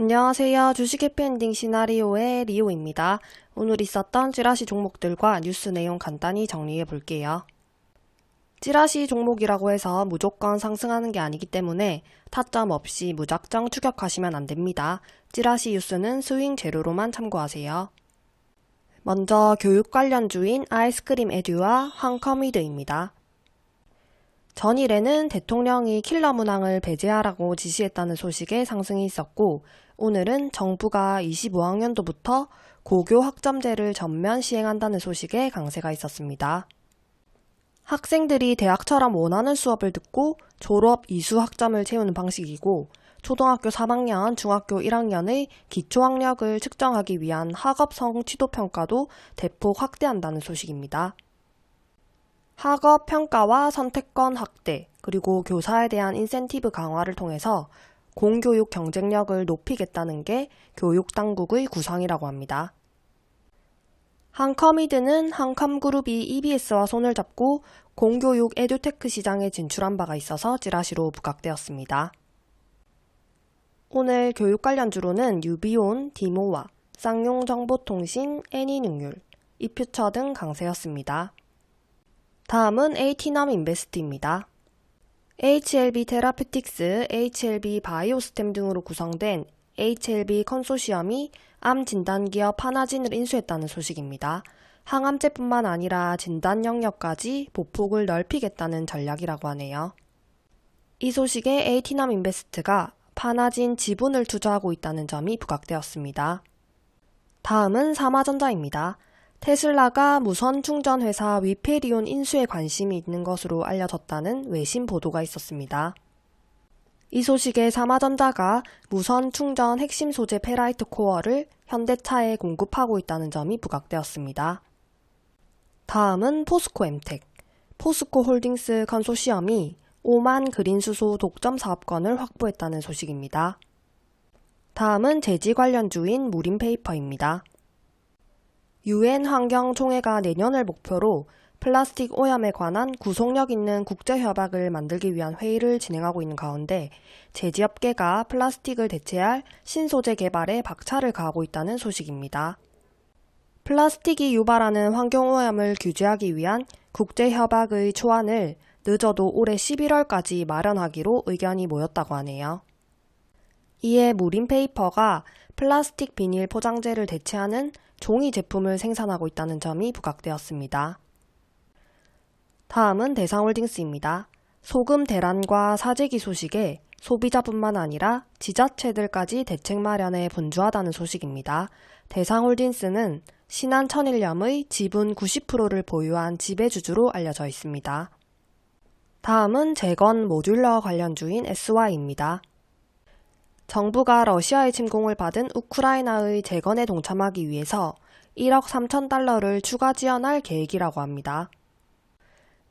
안녕하세요. 주식 해피엔딩 시나리오의 리오입니다. 오늘 있었던 찌라시 종목들과 뉴스 내용 간단히 정리해 볼게요. 찌라시 종목이라고 해서 무조건 상승하는 게 아니기 때문에 타점 없이 무작정 추격하시면 안 됩니다. 찌라시 뉴스는 스윙 재료로만 참고하세요. 먼저 교육 관련주인 아이스크림 에듀와 황커미드입니다. 전일에는 대통령이 킬러 문항을 배제하라고 지시했다는 소식에 상승이 있었고, 오늘은 정부가 25학년도부터 고교 학점제를 전면 시행한다는 소식에 강세가 있었습니다. 학생들이 대학처럼 원하는 수업을 듣고 졸업 이수 학점을 채우는 방식이고, 초등학교 3학년, 중학교 1학년의 기초학력을 측정하기 위한 학업성 취도평가도 대폭 확대한다는 소식입니다. 학업 평가와 선택권 확대, 그리고 교사에 대한 인센티브 강화를 통해서 공교육 경쟁력을 높이겠다는 게 교육당국의 구상이라고 합니다. 한커미드는 한컴그룹이 EBS와 손을 잡고 공교육 에듀테크 시장에 진출한 바가 있어서 찌라시로 부각되었습니다. 오늘 교육 관련주로는 유비온, 디모와, 쌍용정보통신, 애니능률, 이퓨처 등 강세였습니다. 다음은 에이티넘 인베스트입니다. HLB 테라퓨틱스, HLB 바이오스템 등으로 구성된 HLB 컨소시엄이 암 진단기업 하나진을 인수했다는 소식입니다. 항암제뿐만 아니라 진단 영역까지 보폭을 넓히겠다는 전략이라고 하네요. 이 소식에 에이티넘 인베스트가 파나진 지분을 투자하고 있다는 점이 부각되었습니다. 다음은 삼화전자입니다. 테슬라가 무선 충전 회사 위페리온 인수에 관심이 있는 것으로 알려졌다는 외신 보도가 있었습니다. 이 소식에 삼화전자가 무선 충전 핵심 소재 페라이트 코어를 현대차에 공급하고 있다는 점이 부각되었습니다. 다음은 포스코엠텍. 포스코 홀딩스 컨소시엄이 5만 그린수소 독점 사업권을 확보했다는 소식입니다. 다음은 제지 관련주인 무림페이퍼입니다. UN 환경총회가 내년을 목표로 플라스틱 오염에 관한 구속력 있는 국제협약을 만들기 위한 회의를 진행하고 있는 가운데 제지업계가 플라스틱을 대체할 신소재 개발에 박차를 가하고 있다는 소식입니다. 플라스틱이 유발하는 환경오염을 규제하기 위한 국제협약의 초안을 늦어도 올해 11월까지 마련하기로 의견이 모였다고 하네요. 이에 무림페이퍼가 플라스틱 비닐 포장재를 대체하는 종이 제품을 생산하고 있다는 점이 부각되었습니다. 다음은 대상홀딩스입니다. 소금 대란과 사재기 소식에 소비자뿐만 아니라 지자체들까지 대책 마련에 분주하다는 소식입니다. 대상홀딩스는 신한천일염의 지분 90%를 보유한 지배주주로 알려져 있습니다. 다음은 재건 모듈러 관련주인 SY입니다. 정부가 러시아의 침공을 받은 우크라이나의 재건에 동참하기 위해서 1억 3천 달러를 추가 지원할 계획이라고 합니다.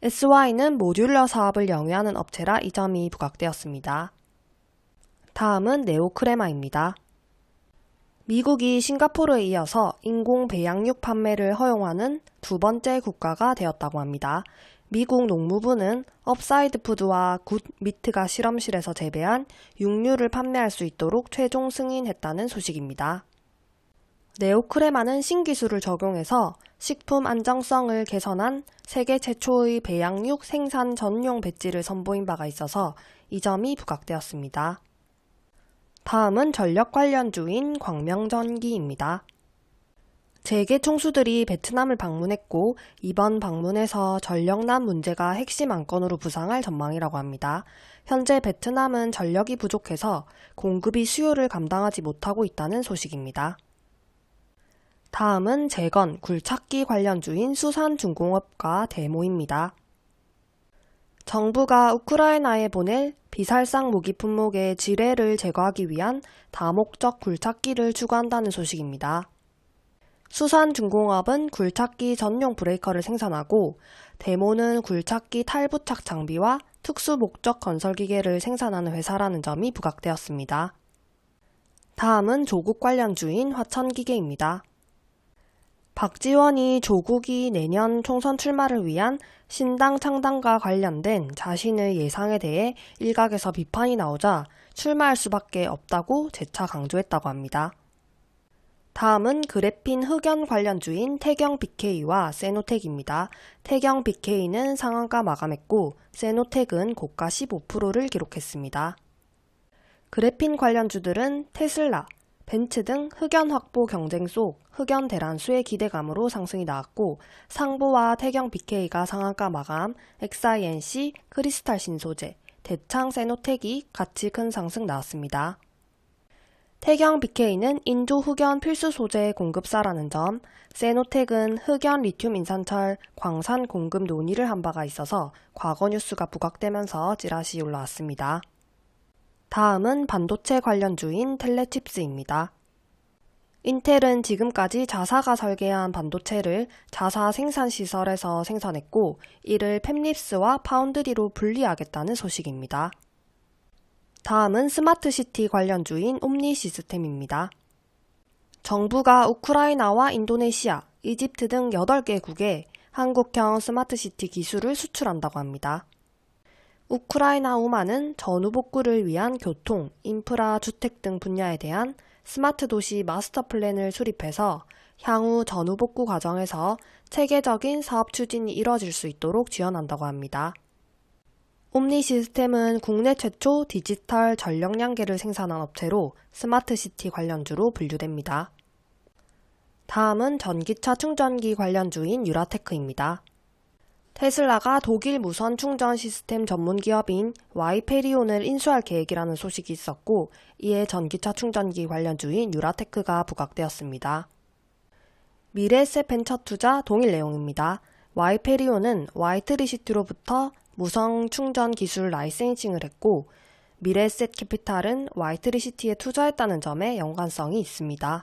SY는 모듈러 사업을 영위하는 업체라 이 점이 부각되었습니다. 다음은 네오크레마입니다. 미국이 싱가포르에 이어서 인공 배양육 판매를 허용하는 두 번째 국가가 되었다고 합니다. 미국 농무부는 업사이드 푸드와 굿미트가 실험실에서 재배한 육류를 판매할 수 있도록 최종 승인했다는 소식입니다. 네오크레마는 신기술을 적용해서 식품 안정성을 개선한 세계 최초의 배양육 생산 전용 배지를 선보인 바가 있어서 이 점이 부각되었습니다. 다음은 전력 관련주인 광명전기입니다. 재계 총수들이 베트남을 방문했고 이번 방문에서 전력난 문제가 핵심 안건으로 부상할 전망이라고 합니다. 현재 베트남은 전력이 부족해서 공급이 수요를 감당하지 못하고 있다는 소식입니다. 다음은 재건, 굴착기 관련주인 수산중공업과 대모입니다. 정부가 우크라이나에 보낼 비살상 무기 품목의 지뢰를 제거하기 위한 다목적 굴착기를 추구한다는 소식입니다. 수산중공업은 굴착기 전용 브레이커를 생산하고 대모는 굴착기 탈부착 장비와 특수목적 건설기계를 생산하는 회사라는 점이 부각되었습니다. 다음은 조국 관련주인 화천기계입니다. 박지원이 조국이 내년 총선 출마를 위한 신당 창당과 관련된 자신의 예상에 대해 일각에서 비판이 나오자 출마할 수밖에 없다고 재차 강조했다고 합니다. 다음은 그래핀 흑연 관련주인 태경 BK와 세노텍입니다. 태경 BK는 상한가 마감했고 세노텍은 고가 15%를 기록했습니다. 그래핀 관련주들은 테슬라, 벤츠 등 흑연 확보 경쟁 속 흑연 대란수의 기대감으로 상승이 나왔고 상보와 태경 BK가 상한가 마감, XINC, 크리스탈 신소재, 대창 세노텍이 같이 큰 상승 나왔습니다. 태경 BK는 인조 흑연 필수 소재 공급사라는 점, 세노텍은 흑연 리튬 인산철 광산 공급 논의를 한 바가 있어서 과거 뉴스가 부각되면서 찌라시 올라왔습니다. 다음은 반도체 관련주인 텔레칩스입니다. 인텔은 지금까지 자사가 설계한 반도체를 자사 생산시설에서 생산했고 이를 팹립스와 파운드리로 분리하겠다는 소식입니다. 다음은 스마트시티 관련주인 옴니시스템입니다. 정부가 우크라이나와 인도네시아, 이집트 등 8개국에 한국형 스마트시티 기술을 수출한다고 합니다. 우크라이나 우마는 전후 복구를 위한 교통, 인프라, 주택 등 분야에 대한 스마트 도시 마스터 플랜을 수립해서 향후 전후 복구 과정에서 체계적인 사업 추진이 이뤄질 수 있도록 지원한다고 합니다. 옴니 시스템은 국내 최초 디지털 전력량계를 생산한 업체로 스마트시티 관련주로 분류됩니다. 다음은 전기차 충전기 관련주인 유라테크입니다. 테슬라가 독일 무선 충전 시스템 전문 기업인 와이페리온을 인수할 계획이라는 소식이 있었고 이에 전기차 충전기 관련주인 유라테크가 부각되었습니다. 미래에셋 벤처투자 동일 내용입니다. 와이페리온은 와이트리시티로부터 무선 충전 기술 라이센싱을 했고 미래에셋 캐피탈은 와이트리시티에 투자했다는 점에 연관성이 있습니다.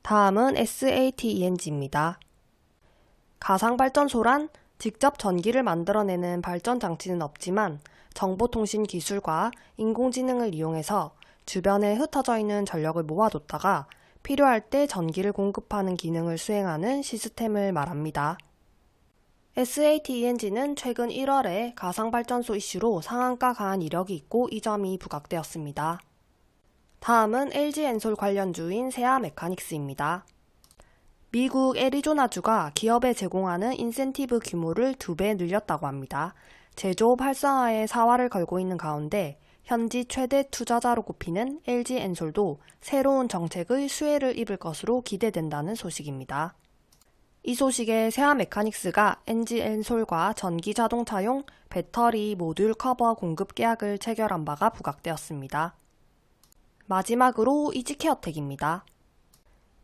다음은 SATENG입니다. 가상발전소란 직접 전기를 만들어내는 발전 장치는 없지만 정보통신 기술과 인공지능을 이용해서 주변에 흩어져 있는 전력을 모아뒀다가 필요할 때 전기를 공급하는 기능을 수행하는 시스템을 말합니다. SATENG는 최근 1월에 가상발전소 이슈로 상한가 강한 이력이 있고 이 점이 부각되었습니다. 다음은 LG엔솔 관련주인 세아메카닉스입니다. 미국 애리조나주가 기업에 제공하는 인센티브 규모를 2배 늘렸다고 합니다. 제조업 활성화에 사활을 걸고 있는 가운데 현지 최대 투자자로 꼽히는 LG엔솔도 새로운 정책의 수혜를 입을 것으로 기대된다는 소식입니다. 이 소식에 세아메카닉스가 LG엔솔과 전기자동차용 배터리 모듈 커버 공급 계약을 체결한 바가 부각되었습니다. 마지막으로 이지케어텍입니다.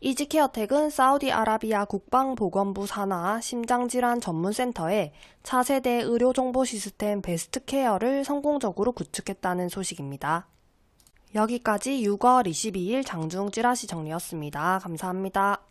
이지케어텍은 사우디아라비아 국방보건부 산하 심장질환 전문센터에 차세대 의료정보 시스템 베스트케어를 성공적으로 구축했다는 소식입니다. 여기까지 6월 22일 장중 찌라시 정리였습니다. 감사합니다.